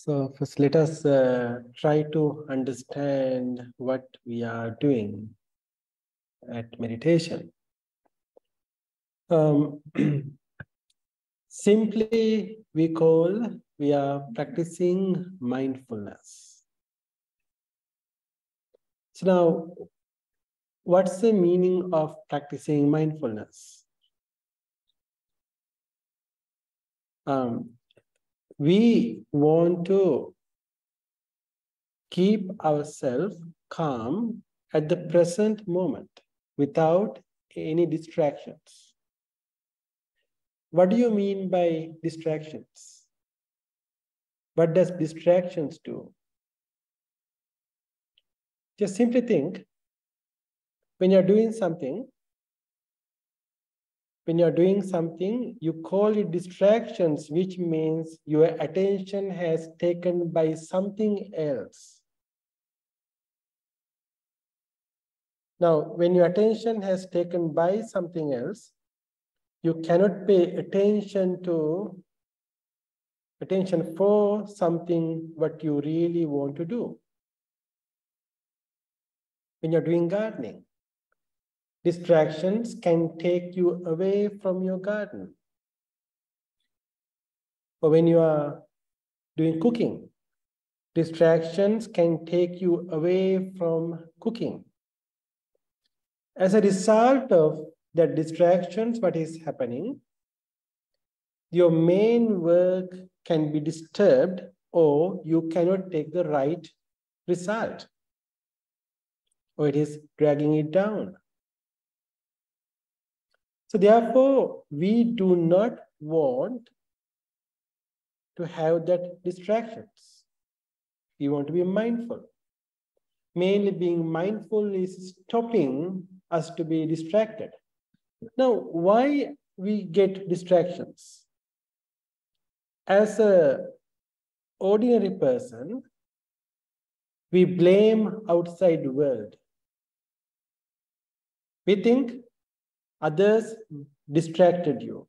So first, let us try to understand what we are doing at meditation. Simply, we are practicing mindfulness. So now, what's the meaning of practicing mindfulness? We want to keep ourselves calm at the present moment without any distractions. What do you mean by distractions? What does distractions do? Just simply think, when you're doing something, you call it distractions, which means your attention has taken by something else. Now, when your attention has taken by something else, you cannot pay attention for something what you really want to do. When you're doing gardening, distractions can take you away from your garden. Or when you are doing cooking, distractions can take you away from cooking. As a result of that distractions, what is happening, your main work can be disturbed or you cannot take the right result, or it is dragging it down. So therefore, we do not want to have that distractions. We want to be mindful. Mainly being mindful is stopping us to be distracted. Now, why we get distractions? As an ordinary person, we blame outside world. We think others distracted you.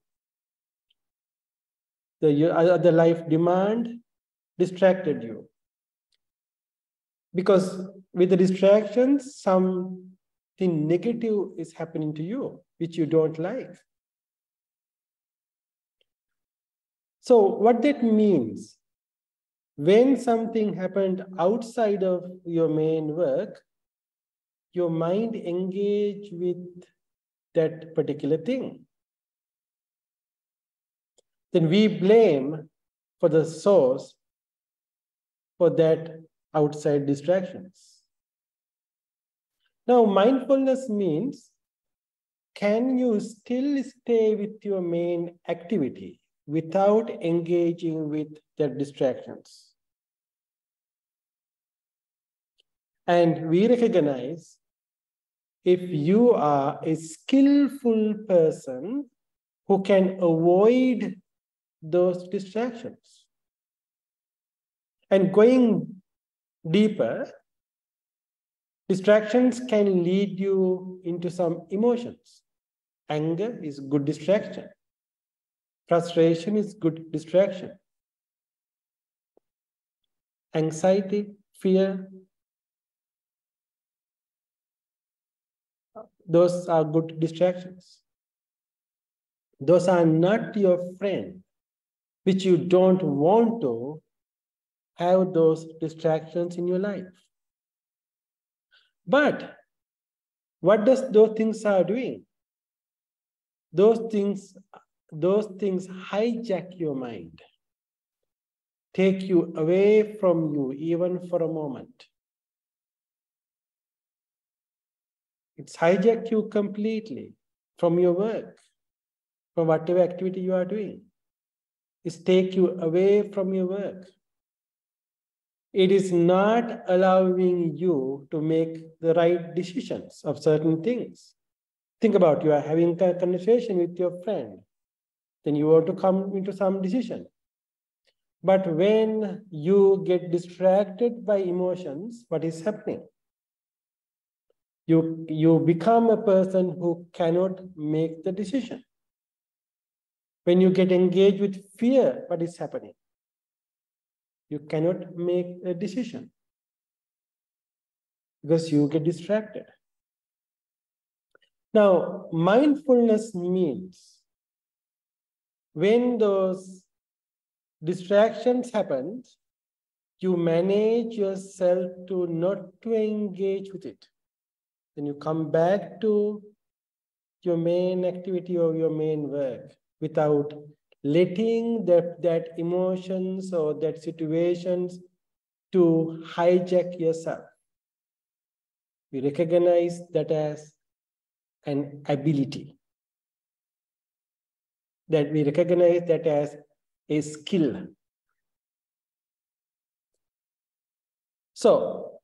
The other life demand distracted you. Because with the distractions, something negative is happening to you, which you don't like. So what that means, when something happened outside of your main work, your mind engage with that particular thing. Then we blame for the source for that outside distractions. Now, mindfulness means, can you still stay with your main activity without engaging with the distractions? And we recognize, if you are a skillful person who can avoid those distractions. And going deeper, distractions can lead you into some emotions. Anger is good distraction. Frustration is good distraction. Anxiety, fear, those are good distractions. Those are not your friend, which you don't want to have those distractions in your life. But what does those things are doing? Those things hijack your mind, take you away from you even for a moment. It's hijack you completely from your work, from whatever activity you are doing. It's take you away from your work. It is not allowing you to make the right decisions of certain things. Think about, you are having a conversation with your friend, then you want to come into some decision. But when you get distracted by emotions, what is happening? You become a person who cannot make the decision. When you get engaged with fear, what is happening? You cannot make a decision because you get distracted. Now, mindfulness means when those distractions happen, you manage yourself to not to engage with it. Then you come back to your main activity or your main work without letting that emotions or that situations to hijack yourself. We recognize that as an ability. That we recognize that as a skill. So,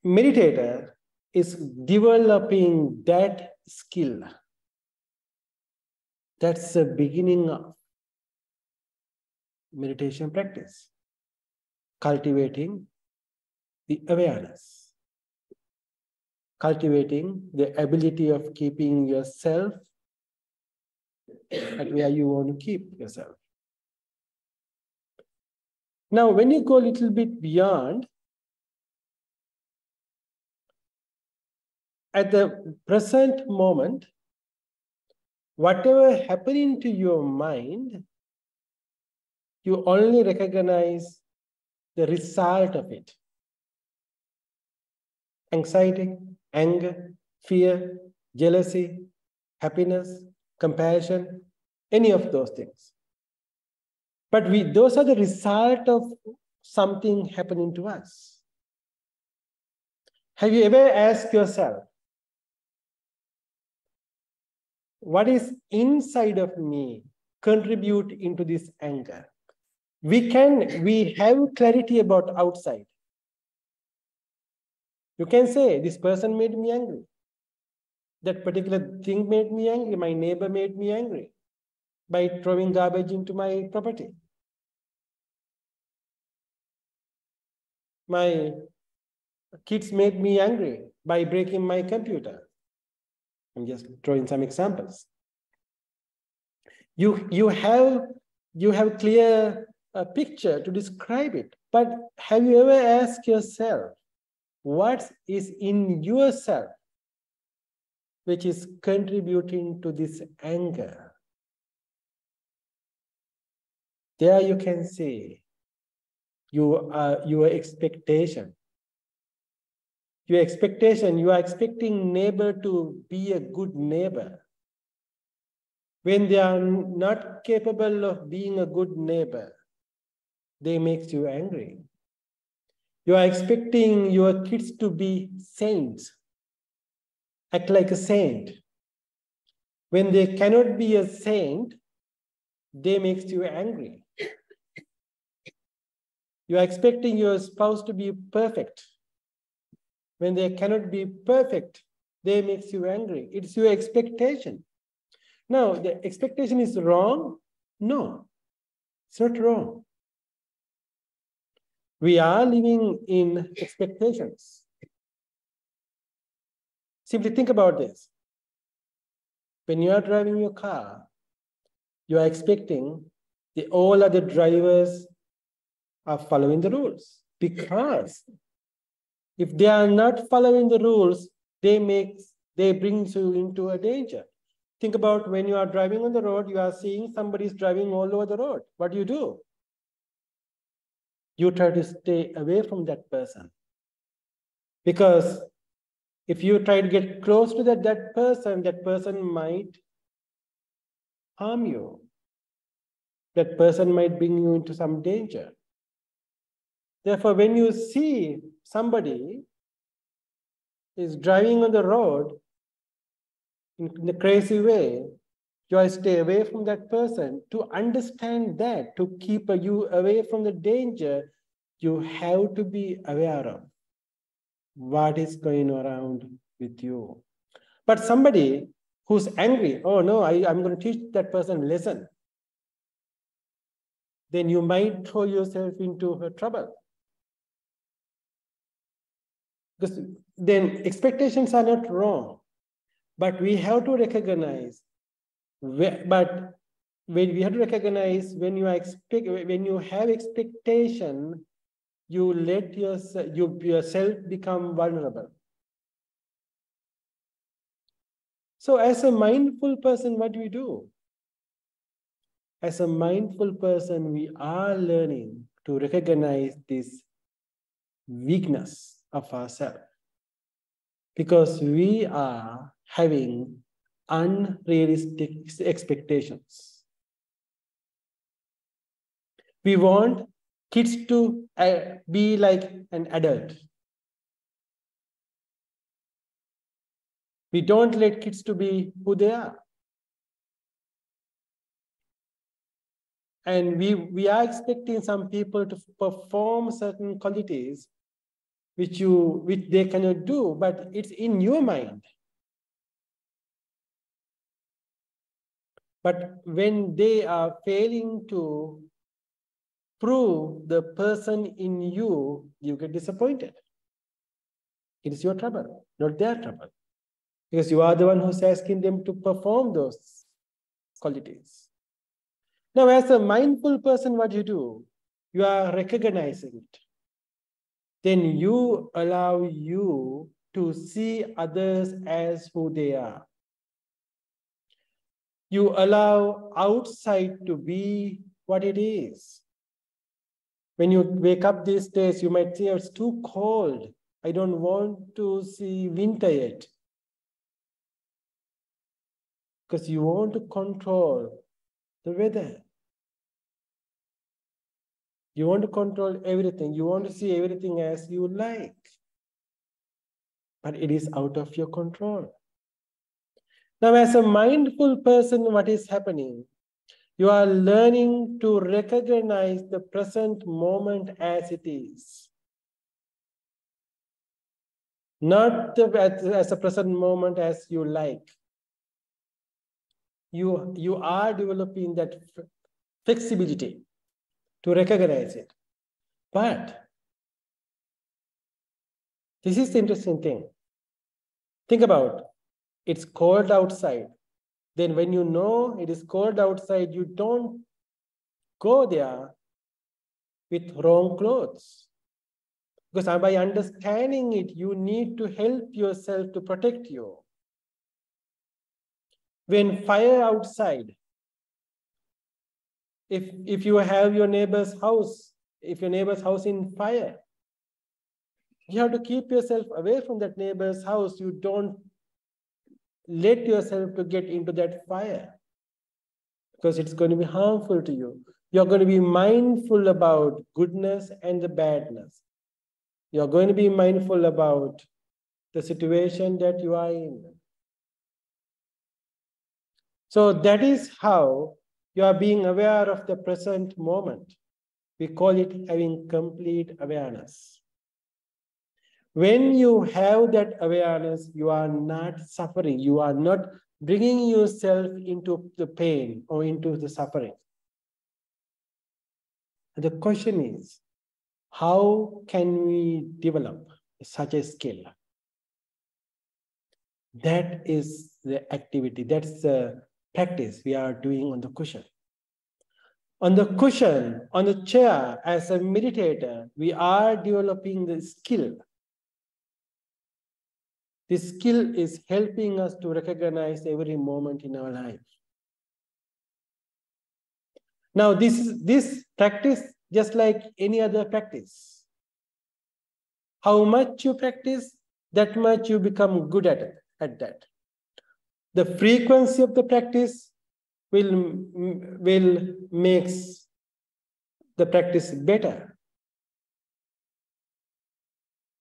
meditator is developing that skill. That's the beginning of meditation practice. Cultivating the awareness. Cultivating the ability of keeping yourself at where you want to keep yourself. Now, when you go a little bit beyond, at the present moment, whatever happening to your mind, you only recognize the result of it. Anxiety, anger, fear, jealousy, happiness, compassion, any of those things. But those are the result of something happening to us. Have you ever asked yourself, what is inside of me contribute into this anger? We have clarity about outside. You can say, this person made me angry. That particular thing made me angry. My neighbor made me angry by throwing garbage into my property. My kids made me angry by breaking my computer. I'm just throwing some examples. You have clear picture to describe it, but have you ever asked yourself, what is in yourself which is contributing to this anger? There you can see your expectation. Your expectation, you are expecting neighbor to be a good neighbor. When they are not capable of being a good neighbor, they make you angry. You are expecting your kids to be saints, act like a saint. When they cannot be a saint, they make you angry. You are expecting your spouse to be perfect. When they cannot be perfect, they make you angry. It's your expectation. Now, the expectation is wrong? No, it's not wrong. We are living in expectations. Simply think about this. When you are driving your car, you are expecting all other drivers are following the rules. Because if they are not following the rules, they bring you into a danger. Think about when you are driving on the road, you are seeing somebody is driving all over the road. What do? You try to stay away from that person. Because if you try to get close to that person might harm you. That person might bring you into some danger. Therefore, when you see somebody is driving on the road in a crazy way, you stay away from that person. To understand that, to keep you away from the danger, you have to be aware of what is going around with you. But somebody who's angry, oh no, I'm going to teach that person a lesson. Then you might throw yourself into trouble. Because then expectations are not wrong, but we have to recognize, but when we have to recognize when you have expectation, you let yourself become vulnerable. So as a mindful person, what do we do? As a mindful person, we are learning to recognize this weakness of ourselves because we are having unrealistic expectations. We want kids to be like an adult. We don't let kids to be who they are. And we are expecting some people to perform certain qualities which they cannot do, but it's in your mind. But when they are failing to prove the person in you, you get disappointed. It is your trouble, not their trouble. Because you are the one who's asking them to perform those qualities. Now, as a mindful person, what you do? You are recognizing it. Then you allow you to see others as who they are. You allow outside to be what it is. When you wake up these days, you might say, it's too cold. I don't want to see winter yet. Because you want to control the weather. You want to control everything. You want to see everything as you like. But it is out of your control. Now, as a mindful person, what is happening? You are learning to recognize the present moment as it is. Not as a present moment as you like. You are developing that flexibility to recognize it. But this is the interesting thing. Think about, it's cold outside. Then when you know it is cold outside, you don't go there with wrong clothes. Because by understanding it, you need to help yourself to protect you. When fire outside, if you have your neighbor's house, if your neighbor's house in fire, you have to keep yourself away from that neighbor's house. You don't let yourself to get into that fire because it's going to be harmful to you. You're going to be mindful about goodness and the badness. You're going to be mindful about the situation that you are in. So that is how you are being aware of the present moment. We call it having complete awareness. When you have that awareness, you are not suffering. You are not bringing yourself into the pain or into the suffering. And the question is, how can we develop such a skill? That is the activity. That's the practice we are doing on the cushion. On the cushion, on the chair, as a meditator, we are developing the skill. This skill is helping us to recognize every moment in our life. Now, this practice, just like any other practice. How much you practice, that much you become good at that. The frequency of the practice will make the practice better,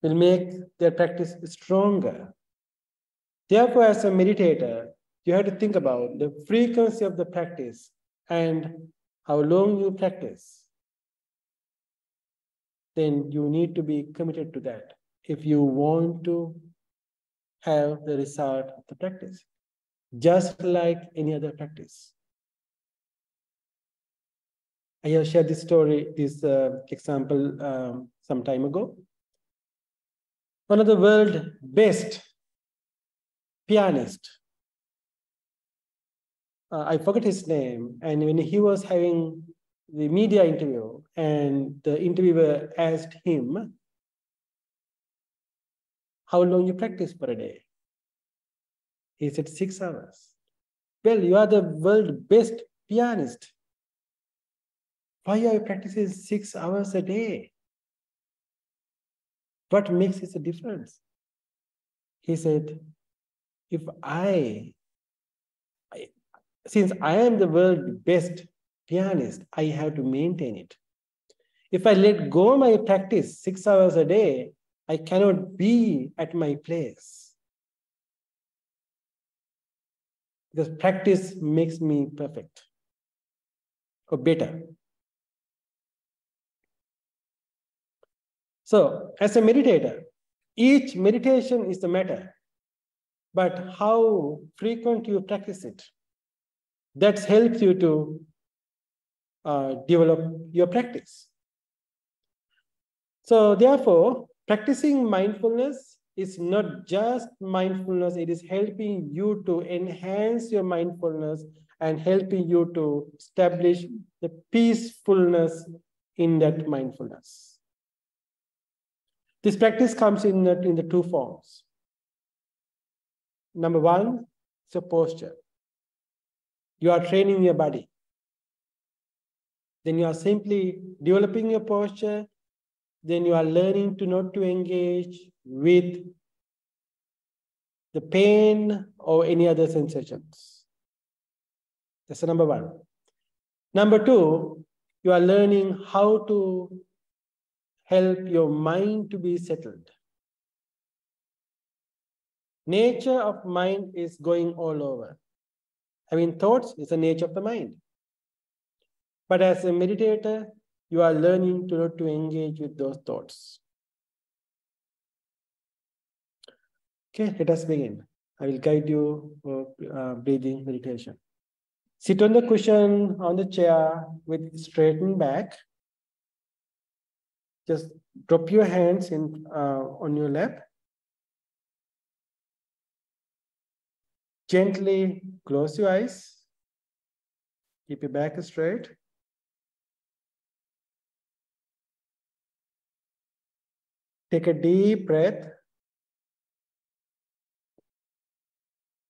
will make the practice stronger. Therefore, as a meditator, you have to think about the frequency of the practice and how long you practice. Then you need to be committed to that if you want to have the result of the practice, just like any other practice. I have shared this story, this example some time ago. One of the world's best pianist I forget his name, and when he was having the media interview, and the interviewer asked him, how long you practice per day? He said 6 hours. Well, you are the world's best pianist. Why are you practicing 6 hours a day? What makes it a difference? He said, if since I am the world's best pianist, I have to maintain it. If I let go my practice 6 hours a day, I cannot be at my place. Because practice makes me perfect or better. So, as a meditator, each meditation is the matter, but how frequent you practice it, that helps you to develop your practice. So therefore, practicing mindfulness is not just mindfulness, it is helping you to enhance your mindfulness and helping you to establish the peacefulness in that mindfulness. This practice comes in the two forms. Number one, it's a posture. You are training your body. Then you are simply developing your posture. Then you are learning to not to engage with the pain or any other sensations. That's the number one. Number two, you are learning how to help your mind to be settled. Nature of mind is going all over. Having thoughts is the nature of the mind. But as a meditator, you are learning to not to engage with those thoughts. Okay, let us begin. I will guide you for breathing meditation. Sit on the cushion on the chair with straightened back. Just drop your hands on your lap. Gently close your eyes. Keep your back straight. Take a deep breath.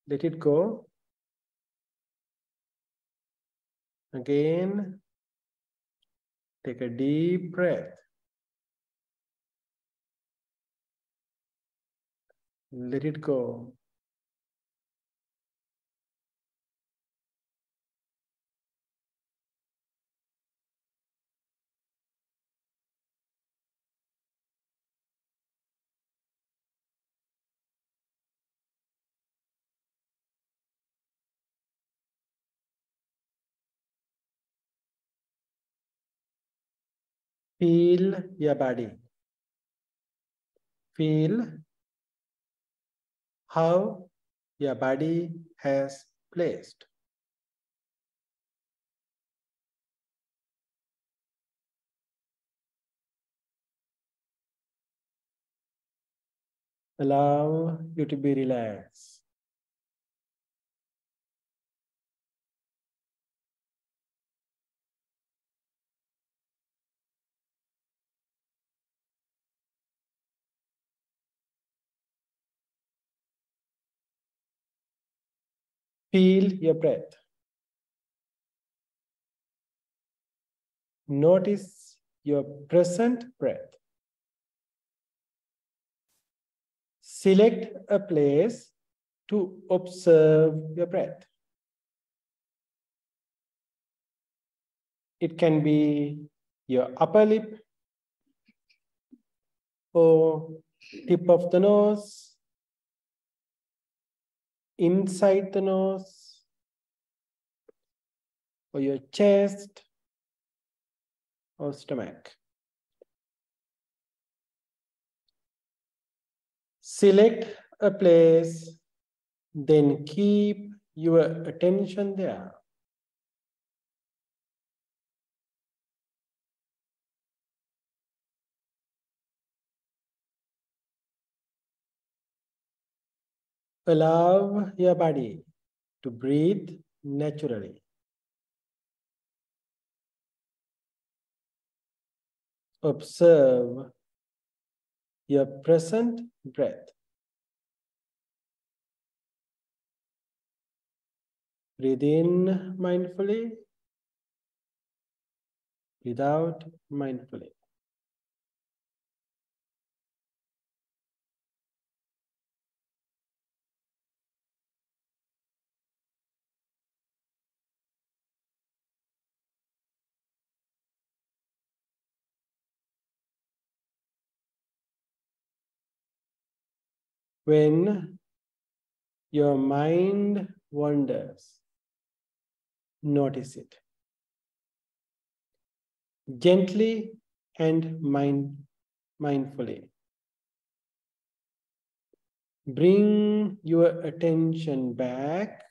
Let it go. Again, take a deep breath. Let it go. Feel your body. Feel how your body has placed. Allow you to be relaxed. Feel your breath. Notice your present breath. Select a place to observe your breath. It can be your upper lip or tip of the nose, inside the nose, or your chest or stomach. Select a place, then keep your attention there. Allow your body to breathe naturally. Observe your present breath. Breathe in mindfully, breathe out mindfully. When your mind wanders, notice it. Gently and mindfully. Bring your attention back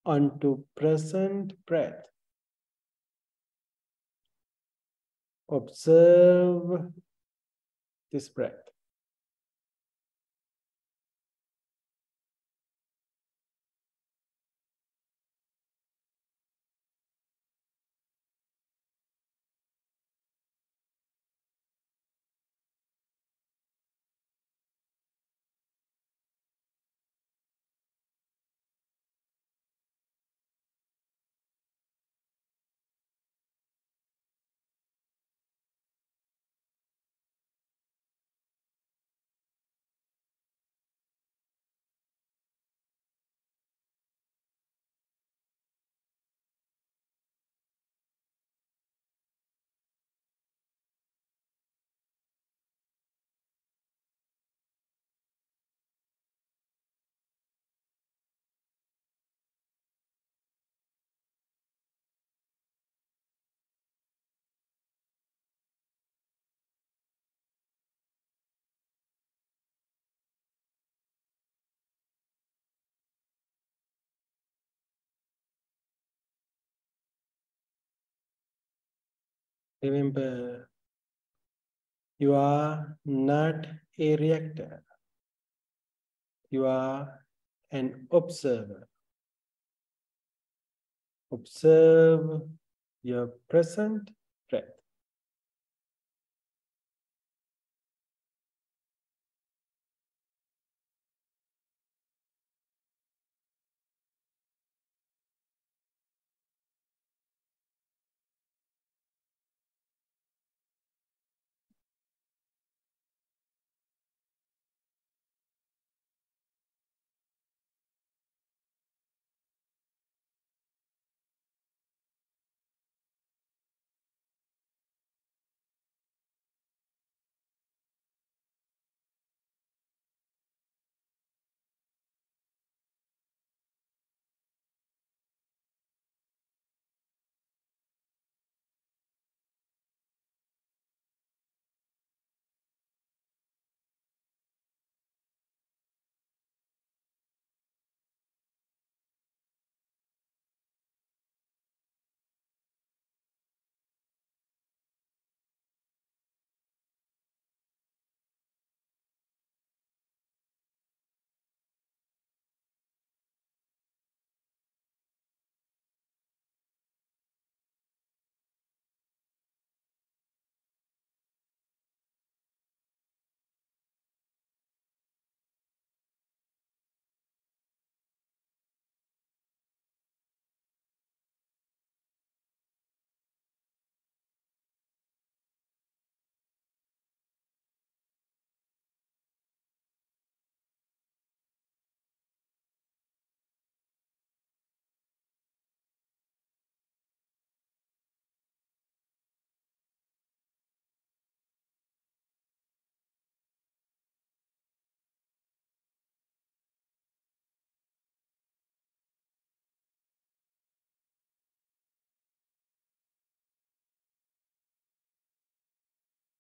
onto present breath. Observe this breath. Remember, you are not a reactor. You are an observer. Observe your present breath.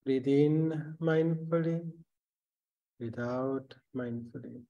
Breathe in mindfully, breathe out mindfully.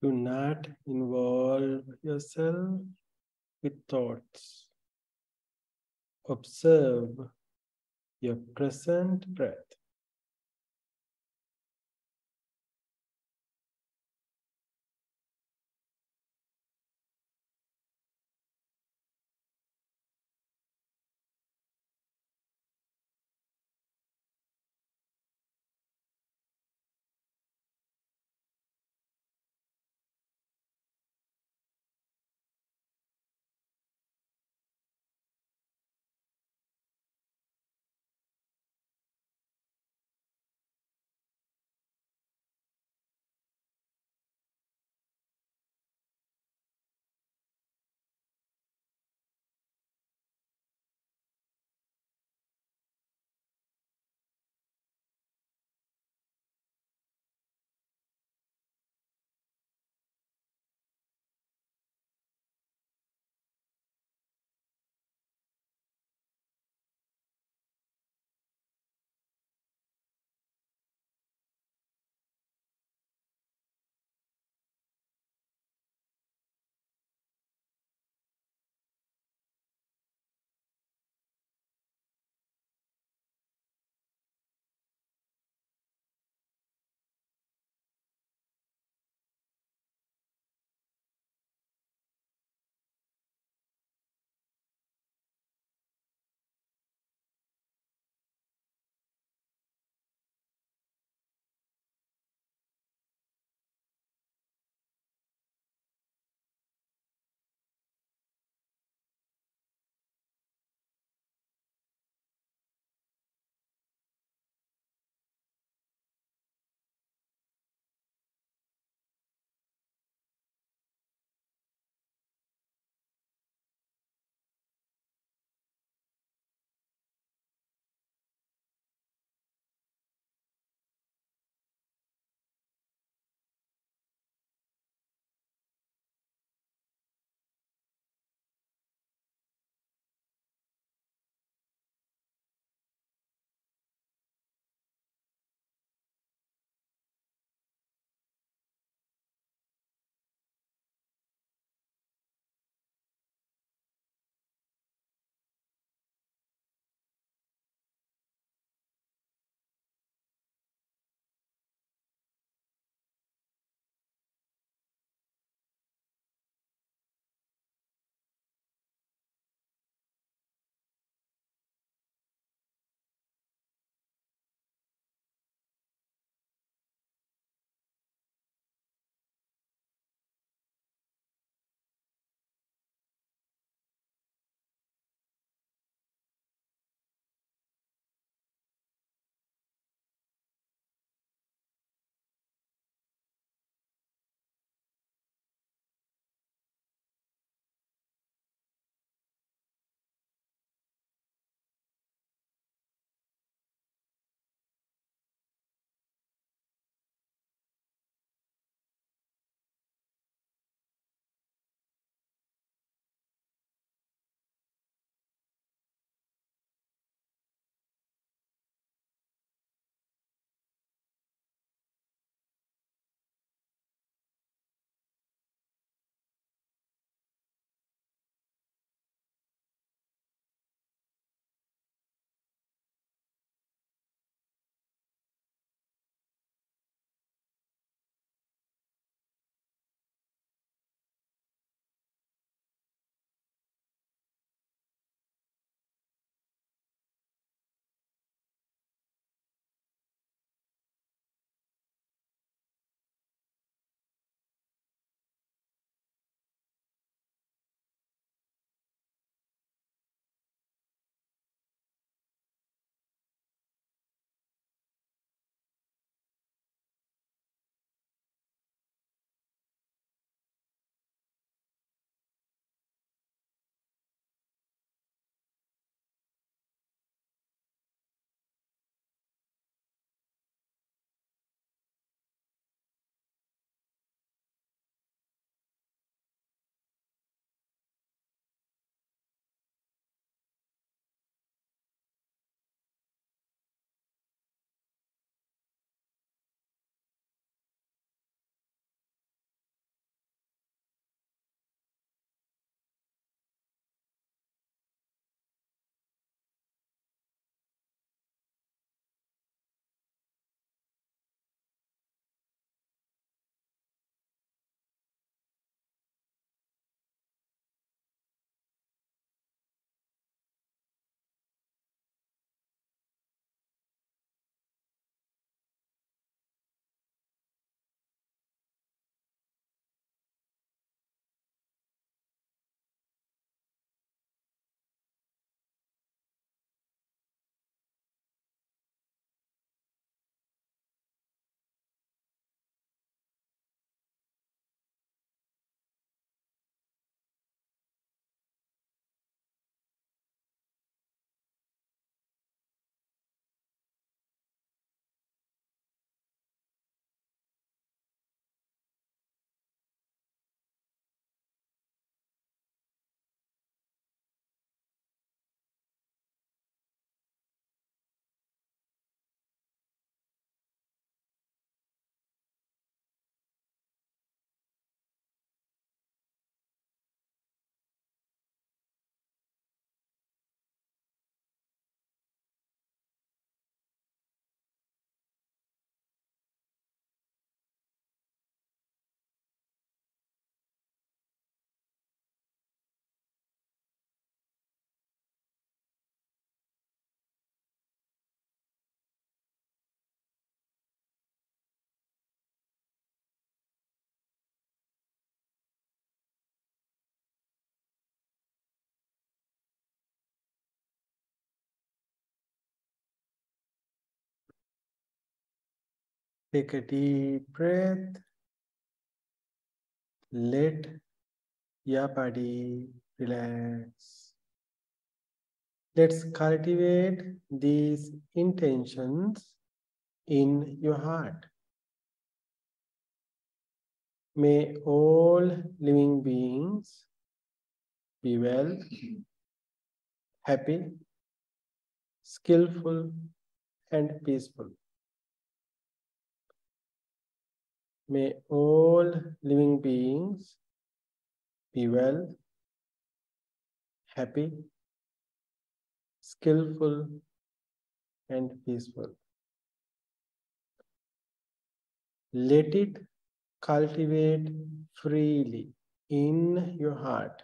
Do not involve yourself with thoughts. Observe your present breath. Take a deep breath. Let your body relax. Let's cultivate these intentions in your heart. May all living beings be well, happy, skillful, and peaceful. May all living beings be well, happy, skillful, and peaceful. Let it cultivate freely in your heart.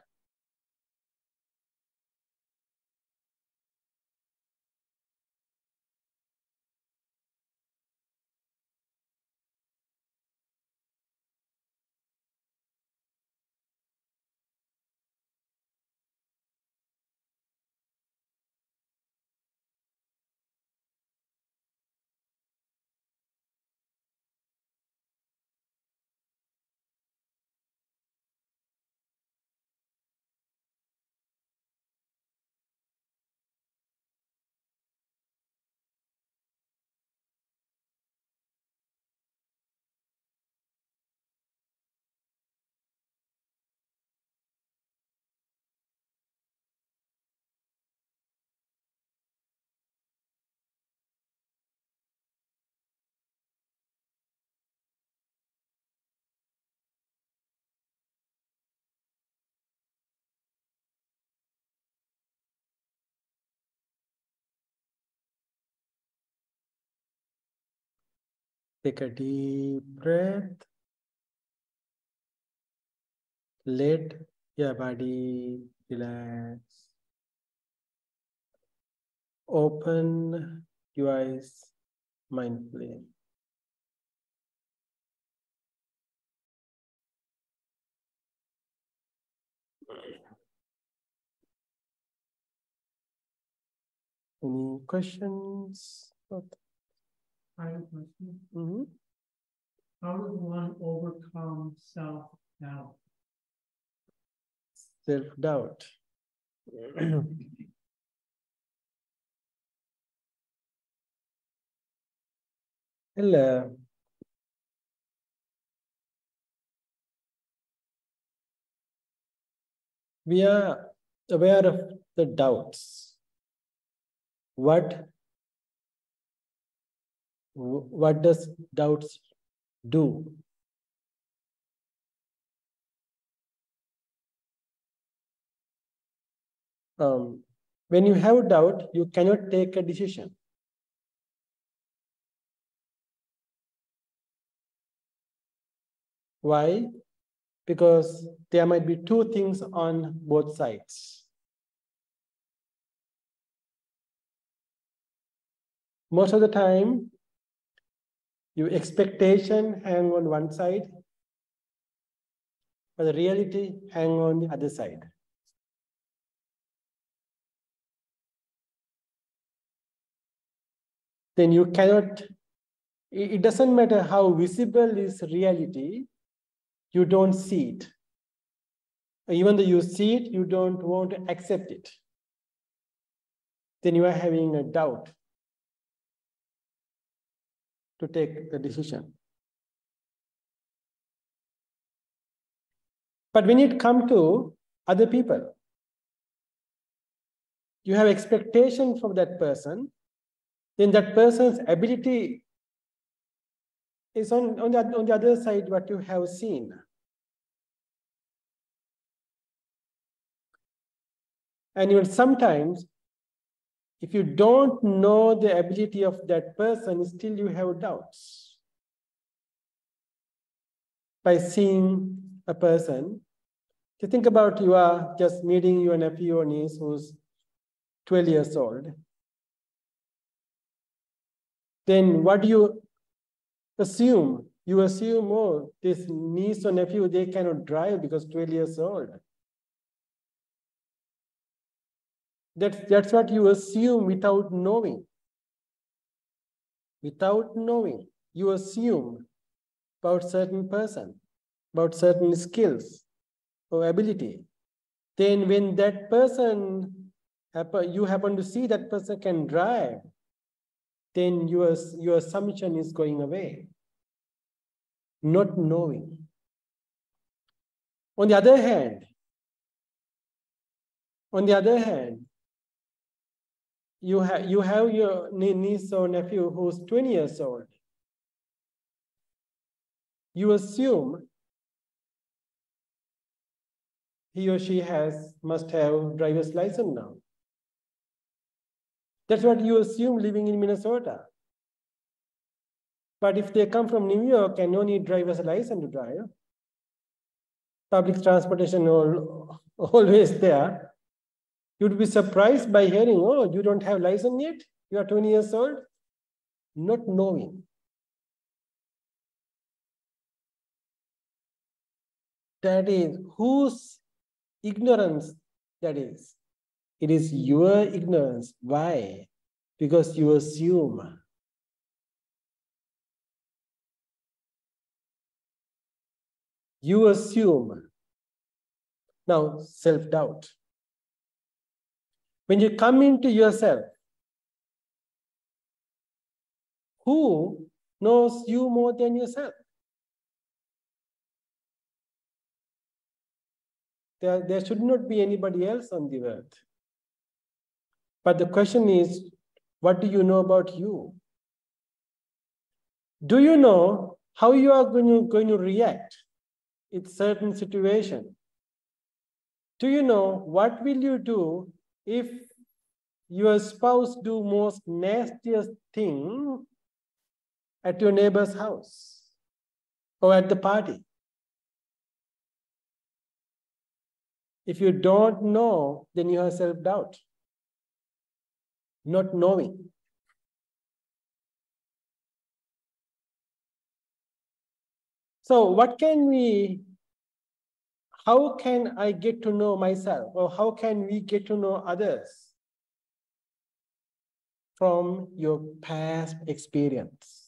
Take a deep breath. Let your body relax. Open your eyes mindfully. Any questions? I have a question. How does one overcome self-doubt? Self-doubt. Well, we are aware of the doubts. What does doubts do? When you have doubt, you cannot take a decision. Why? Because there might be two things on both sides. Most of the time, your expectation hang on one side, but the reality hang on the other side. Then you cannot, it doesn't matter how visible is reality, you don't see it. Even though you see it, you don't want to accept it. Then you are having a doubt to take the decision. But when it comes to other people, you have expectation from that person, then that person's ability is on the other side what you have seen. And even sometimes, if you don't know the ability of that person, still you have doubts. By seeing a person, to think about you are just meeting your nephew or niece who's 12 years old. Then what do you assume? You assume, oh, this niece or nephew, they cannot drive because 12 years old. That's what you assume without knowing. Without knowing. you assume about certain person, about certain skills or ability. Then when that person, you happen to see that person can drive, then your assumption is going away. Not knowing. On the other hand, you have your niece or nephew who's 20 years old. You assume he or she must have driver's license now. That's what you assume living in Minnesota. But if they come from New York and no need driver's license to drive, public transportation always there, you'd be surprised by hearing, oh, you don't have license yet? You are 20 years old? Not knowing. That is whose ignorance that is. It is your ignorance. Why? Because you assume. You assume. Now, self-doubt. When you come into yourself, who knows you more than yourself? There should not be anybody else on the earth. But the question is, what do you know about you? Do you know how you are going to react in certain situation? Do you know what will you do if your spouse do most nastiest thing at your neighbor's house or at the party? If you don't know, then you have self-doubt. Not knowing. So how can I get to know myself, or how can we get to know others? From your past experience.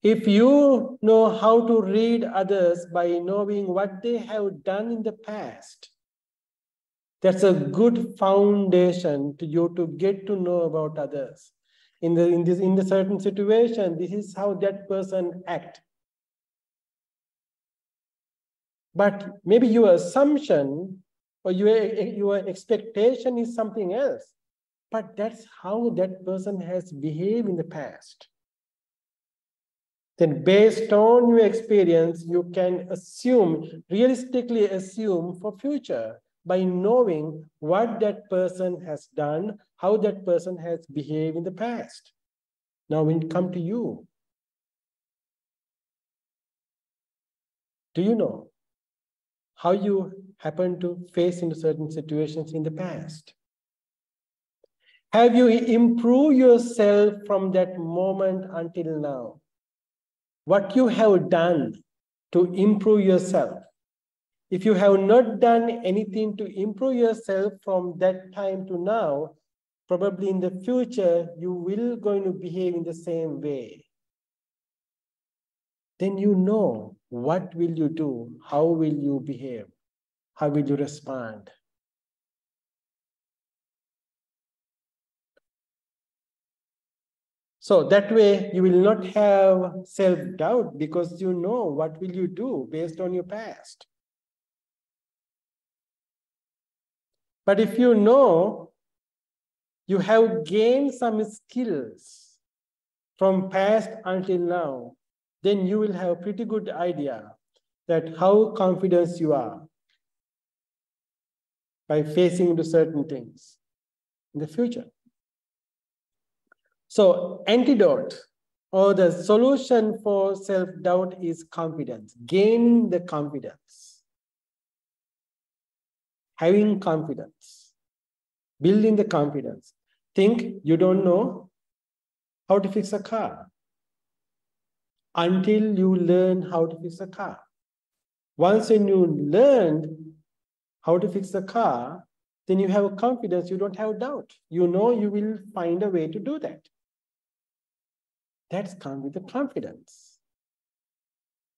If you know how to read others by knowing what they have done in the past, that's a good foundation to you to get to know about others. In the certain situation, this is how that person act. But maybe your assumption or your expectation is something else. But that's how that person has behaved in the past. Then based on your experience, you can realistically assume for future by knowing what that person has done, how that person has behaved in the past. Now when it comes to you, do you know how you happen to face into certain situations in the past? Have you improved yourself from that moment until now? What you have done to improve yourself? If you have not done anything to improve yourself from that time to now, probably in the future, you will going to behave in the same way. Then you know what will you do, how will you behave, how will you respond. So that way you will not have self-doubt because you know what will you do based on your past. But if you know you have gained some skills from past until now, then you will have a pretty good idea that how confident you are by facing into certain things in the future. So antidote or the solution for self-doubt is confidence. Gain the confidence. Having confidence. Building the confidence. Think you don't know how to fix a car until you learn how to fix a car. Once when you learned how to fix a car, then you have confidence, you don't have doubt. You know you will find a way to do that. That's come with the confidence.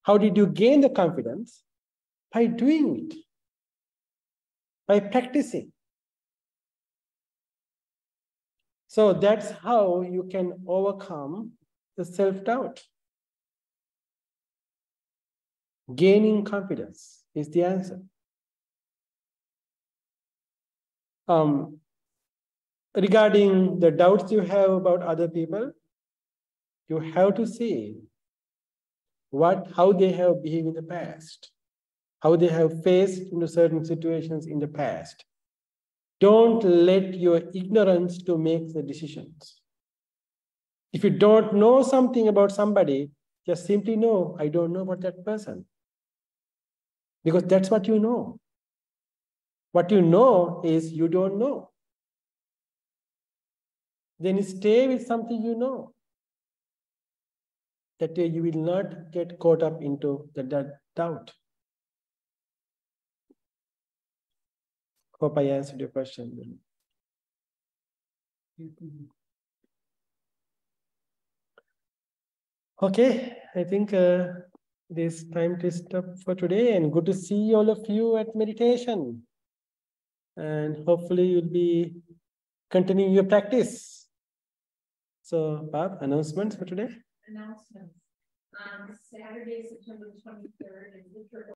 How did you gain the confidence? By doing it, by practicing. So that's how you can overcome the self-doubt. Gaining confidence is the answer. Regarding the doubts you have about other people, you have to see how they have behaved in the past, how they have faced certain situations in the past. Don't let your ignorance to make the decisions. If you don't know something about somebody, just simply know, I don't know about that person. Because that's what you know. What you know is you don't know. Then stay with something you know. That way you will not get caught up into that doubt. Hope I answered your question. Okay, I think it is time to stop for today, and good to see all of you at meditation. And hopefully you'll be continuing your practice. So, Bob, announcements for today? Announcements. On Saturday, September 23rd, in